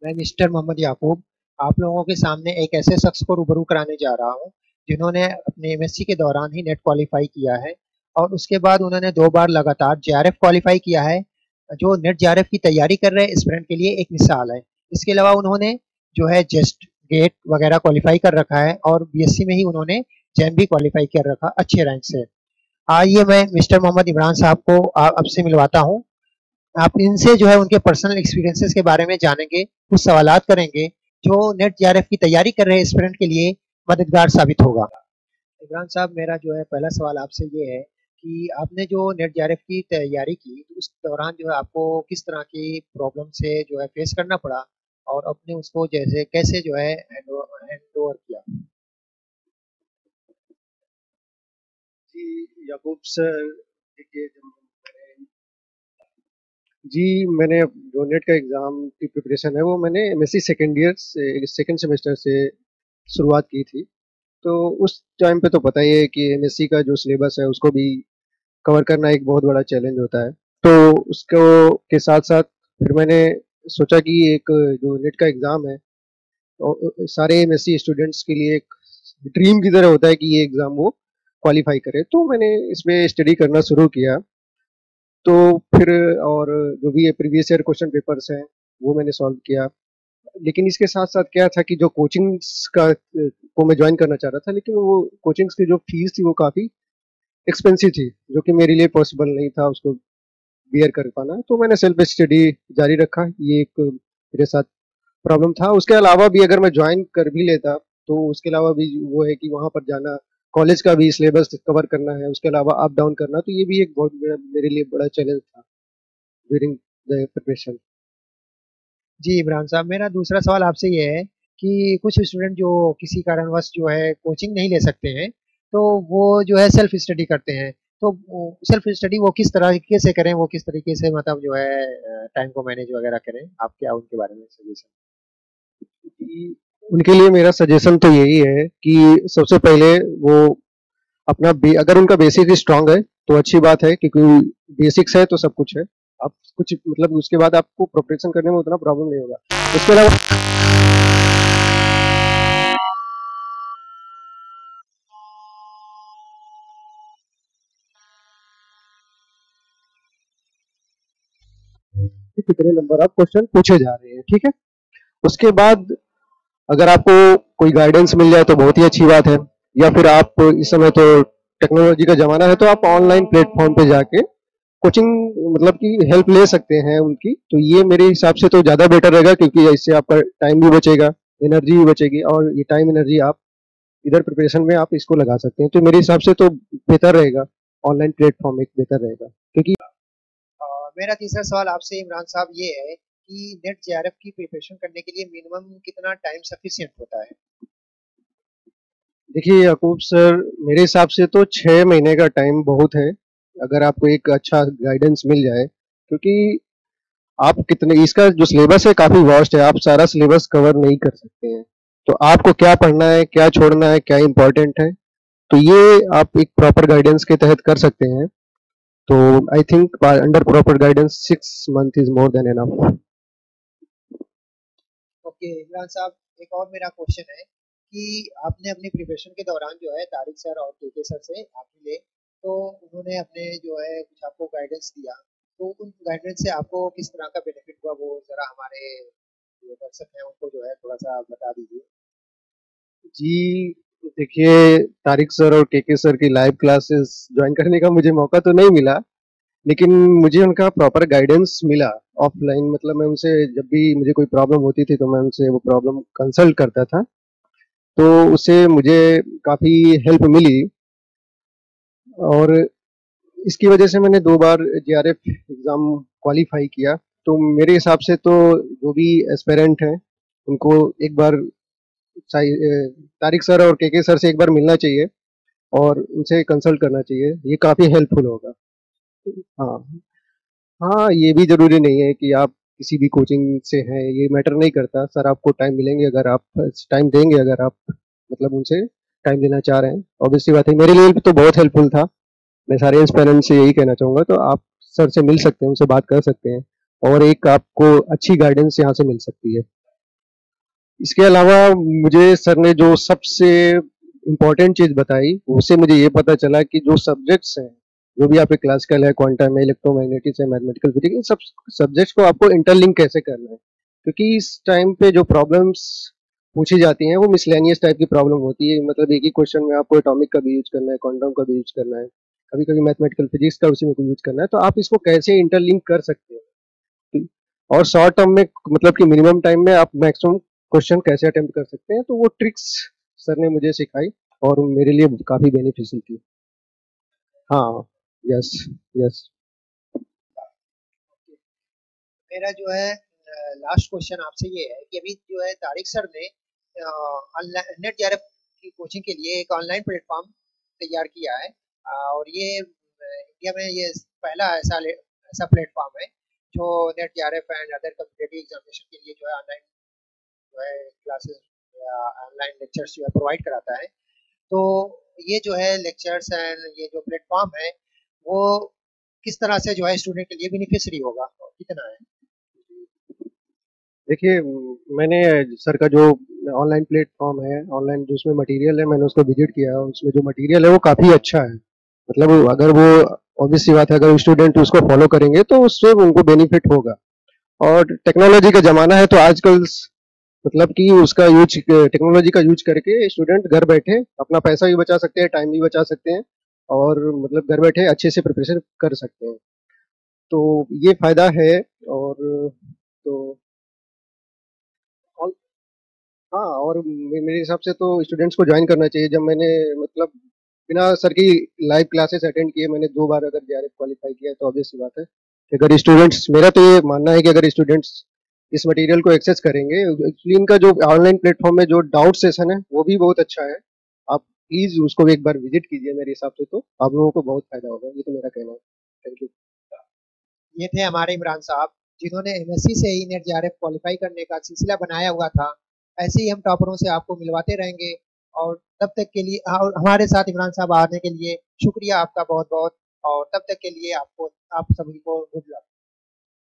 मैं मिस्टर मोहम्मद याकूब आप लोगों के सामने एक ऐसे शख्स को रूबरू कराने जा रहा हूं जिन्होंने अपने एमएससी के दौरान ही नेट क्वालिफाई किया है और उसके बाद उन्होंने 2 बार लगातार जेआरएफ क्वालिफाई किया है। जो नेट जेआरएफ की तैयारी कर रहे एस्पिरेंट के लिए एक मिसाल है। इसके अलावा उन्होंने जो है जस्ट गेट वगैरह क्वालिफाई कर रखा है और बीएससी में ही उन्होंने जैम भी क्वालिफाई कर रखा अच्छे रैंक से। आइए मैं मिस्टर मोहम्मद इमरान साहब को आपसे मिलवाता हूं। आप इनसे जो है उनके पर्सनल एक्सपीरियंसेस के बारे में जानेंगे, कुछ सवालात करेंगे जो नेट जेआरएफ की तैयारी कर रहे एस्पिरेंट के लिए मददगार साबित होगा। इमरान साहब, मेरा जो है पहला सवाल आपसे ये है कि आपने जो नेट जेआरएफ की तैयारी की तो उस दौरान जो है आपको किस तरह की प्रॉब्लम से जो है फेस करना पड़ा और आपने उसको जैसे कैसे जो है हैंड ओवर किया? जी, याकूब सर, देखिए मैंने जो नेट का एग्ज़ाम की प्रिपरेशन है वो मैंने एमएससी सेकेंड ईयर से सेकेंड सेमेस्टर से शुरुआत की थी। तो उस टाइम पे तो पता ही है कि एमएससी का जो सिलेबस है उसको भी कवर करना एक बहुत बड़ा चैलेंज होता है। तो उसको के साथ-साथ फिर मैंने सोचा कि एक जो नेट का एग्ज़ाम है सारे एमएससी स्टूडेंट्स के लिए एक ड्रीम की तरह होता है कि ये एग्ज़ाम वो क्वालिफ़ाई करे। तो मैंने इसमें स्टडी करना शुरू किया। तो फिर और जो भी ये प्रीवियस ईयर क्वेश्चन पेपर्स हैं, वो मैंने सॉल्व किया। लेकिन इसके साथ-साथ क्या था कि जो कोचिंग्स को मैं जॉइन करना चाह रहा था, लेकिन वो कोचिंग्स की जो फीस थी वो काफ़ी एक्सपेंसिव थी, जो कि मेरे लिए पॉसिबल नहीं था उसको बियर कर पाना। तो मैंने सेल्फ स्टडी जारी रखा, ये एक मेरे साथ प्रॉब्लम था। उसके अलावा भी अगर मैं जॉइन कर भी लेता, तो उसके अलावा भी वो है कि वहाँ पर जाना, कॉलेज का भी सिलेबस कवर करना है, उसके अलावा अप डाउन करना, तो ये भी एक बहुत बड़ा मेरे लिए बड़ा चैलेंज था ड्यूरिंग द प्रिपरेशन। जी इमरान साहब, मेरा दूसरा सवाल आपसे ये है कि कुछ स्टूडेंट जो किसी कारणवश जो है कोचिंग नहीं ले सकते हैं, तो वो जो है सेल्फ स्टडी करते हैं। तो सेल्फ स्टडी वो किस तरीके से करें, वो किस तरीके से मतलब जो है टाइम को मैनेज वगैरह करें? आप क्या उनके बारे में सजेशन? कि उनके लिए मेरा सजेशन तो यही है कि सबसे पहले वो अपना अगर उनका बेसिक ही स्ट्रांग है तो अच्छी बात है, क्योंकि बेसिक्स है तो सब कुछ है। आप कुछ मतलब उसके बाद आपको प्रिपरेशन करने में उतना प्रॉब्लम नहीं होगा। उसके अलावा कितने नंबर आप क्वेश्चन पूछे जा रहे हैं, ठीक है। उसके बाद अगर आपको कोई गाइडेंस मिल जाए तो बहुत ही अच्छी बात है, या फिर आप इस समय तो टेक्नोलॉजी का जमाना है, तो आप ऑनलाइन प्लेटफॉर्म पे जाके कोचिंग मतलब की हेल्प ले सकते हैं उनकी। तो ये मेरे हिसाब से तो ज़्यादा बेटर रहेगा, क्योंकि इससे आपका टाइम भी बचेगा, एनर्जी भी बचेगी, और ये टाइम एनर्जी आप इधर प्रिपरेशन में आप इसको लगा सकते हैं। तो मेरे हिसाब से तो बेहतर रहेगा, ऑनलाइन प्लेटफॉर्म एक बेहतर रहेगा, क्योंकि मेरा तीसरा सवाल आपसे इमरान साहब ये है कि नेट जेआरएफ की प्रिपरेशन करने के लिए मिनिमम कितना टाइम सफिशिएंट होता है? देखिए याकूब सर, मेरे हिसाब से तो 6 महीने का टाइम बहुत है, अगर आपको एक अच्छा गाइडेंस मिल जाए। क्योंकि आप कितने इसका जो सिलेबस है काफ़ी वास्ट है, आप सारा सिलेबस कवर नहीं कर सकते हैं। तो आपको क्या पढ़ना है, क्या छोड़ना है, क्या इम्पोर्टेंट है, तो ये आप एक प्रॉपर गाइडेंस के तहत कर सकते हैं। तो I think under proper guidance 6 month is more than enough. Okay Imran साहब, एक और मेरा क्वेश्चन है कि आपने अपनी प्रिपरेशन के दौरान जो है तारिक सर और केके सर से आप मिले, तो उन्होंने अपने जो है कुछ आपको गाइडेंस दिया, तो उन गाइडेंस से आपको किस तरह का बेनिफिट हुआ वो जरा हमारे जो दर्शक हैं उनको जो है थोड़ा सा बता दीजिए। जी, देखिए तारिक सर और केके सर की लाइव क्लासेस ज्वाइन करने का मुझे मौका तो नहीं मिला, लेकिन मुझे उनका प्रॉपर गाइडेंस मिला ऑफलाइन। मतलब मैं उनसे जब भी मुझे कोई प्रॉब्लम होती थी तो मैं उनसे वो प्रॉब्लम कंसल्ट करता था, तो उससे मुझे काफ़ी हेल्प मिली। और इसकी वजह से मैंने 2 बार जेआरएफ एग्ज़ाम क्वालिफाई किया। तो मेरे हिसाब से तो जो भी एस्पिरेंट हैं उनको एक बार तारिक सर और केके सर से एक बार मिलना चाहिए और उनसे कंसल्ट करना चाहिए, ये काफ़ी हेल्पफुल होगा। हाँ, हाँ, ये भी ज़रूरी नहीं है कि आप किसी भी कोचिंग से हैं, ये मैटर नहीं करता। सर आपको टाइम मिलेंगे, अगर आप टाइम देंगे, अगर आप मतलब उनसे टाइम देना चाह रहे हैं। ऑब्वियस सी बात है, मेरे लिए भी तो बहुत हेल्पफुल था। मैं सारे एस्पिरेंट्स से यही कहना चाहूँगा, तो आप सर से मिल सकते हैं, उनसे बात कर सकते हैं, और एक आपको अच्छी गाइडेंस यहाँ से मिल सकती है। इसके अलावा मुझे सर ने जो सबसे इम्पोर्टेंट चीज़ बताई, उससे मुझे ये पता चला कि जो सब्जेक्ट्स हैं, जो भी आपके क्लासिकल है, क्वांटम है, इलेक्ट्रोमैग्नेटिक्स है, मैथमेटिकल फिजिक्स, इन सब सब्जेक्ट्स को आपको इंटरलिंक कैसे करना है। क्योंकि इस टाइम पे जो प्रॉब्लम्स पूछी जाती हैं, वो मिसलेनियस टाइप की प्रॉब्लम होती है। मतलब एक ही क्वेश्चन में आपको एटॉमिक का भी यूज़ करना है, क्वांटम का भी यूज़ करना है, कभी-कभी मैथमेटिकल फिजिक्स का उसी में यूज़ करना है, तो आप इसको कैसे इंटरलिंक कर सकते हैं। और शॉर्ट टर्म में मतलब कि मिनिमम टाइम में आप मैक्सिमम क्वेश्चन कैसे अटेम्प्ट कर सकते हैं, तो वो ट्रिक्स सर ने मुझे सिखाई और मेरे लिए काफ़ी बेनिफिशियल थी। हाँ, यस, यस। मेरा जो है लास्ट क्वेश्चन आपसे ये है कि अभी जो है तारिक सर ने नेट जेआरएफ की कोचिंग के लिए एक ऑनलाइन प्लेटफॉर्म तैयार किया है। और ये इंडिया में ये पहला ऐसा प्लेटफॉर्म है जो net JRF and other competitive examination के लिए जो है ऑनलाइन जो है क्लासेस या ऑनलाइन लेक्चर्स जो है प्रोवाइड कराता है। तो ये जो है लेक्चर्स एंड ये जो प्लेटफॉर्म है वो किस तरह से जो है स्टूडेंट के लिए बेनिफिशियरी होगा और कितना है? देखिए, मैंने सर का जो ऑनलाइन प्लेटफॉर्म है, ऑनलाइन जो उसमें मटेरियल है, मैंने उसको विजिट किया। उसमें जो मटेरियल है वो काफ़ी अच्छा है। मतलब अगर वो ऑब्वियस सी बात है, अगर स्टूडेंट उसको फॉलो करेंगे तो उससे उनको बेनिफिट होगा। और टेक्नोलॉजी का ज़माना है, तो आजकल मतलब कि उसका यूज टेक्नोलॉजी का यूज करके स्टूडेंट घर बैठे अपना पैसा भी बचा सकते हैं, टाइम भी बचा सकते हैं और मतलब घर बैठे अच्छे से प्रिपरेशन कर सकते हैं। तो ये फ़ायदा है। और तो और हाँ, और मेरे हिसाब से तो स्टूडेंट्स को ज्वाइन करना चाहिए। जब मैंने मतलब बिना सर की लाइव क्लासेस अटेंड किए मैंने 2 बार अगर जेआरएफ क्वालिफ़ाई किया है, तो ऑब्वियस सी बात है कि अगर स्टूडेंट्स, मेरा तो ये मानना है कि अगर स्टूडेंट्स इस मटेरियल को एक्सेस करेंगे, एक्चुअली इनका जो ऑनलाइन प्लेटफ़ॉर्म में जो डाउट सेशन है, वो भी बहुत अच्छा है। आप प्लीज़ उसको एक बार विज़िट कीजिए, मेरे हिसाब से तो आप लोगों को बहुत फ़ायदा होगा। ये तो मेरा कहना है। Thank you. ये थे हमारे इमरान साहब जिन्होंने एमएससी से ही नेट जेआरएफ क्वालिफाई करने का सिलसिला बनाया हुआ था। ऐसे ही हम टॉपरों से आपको मिलवाते रहेंगे। और तब तक के लिए और हमारे साथ इमरान साहब आने के लिए शुक्रिया आपका बहुत बहुत। और तब तक के लिए आपको आप सभी को गुड लक।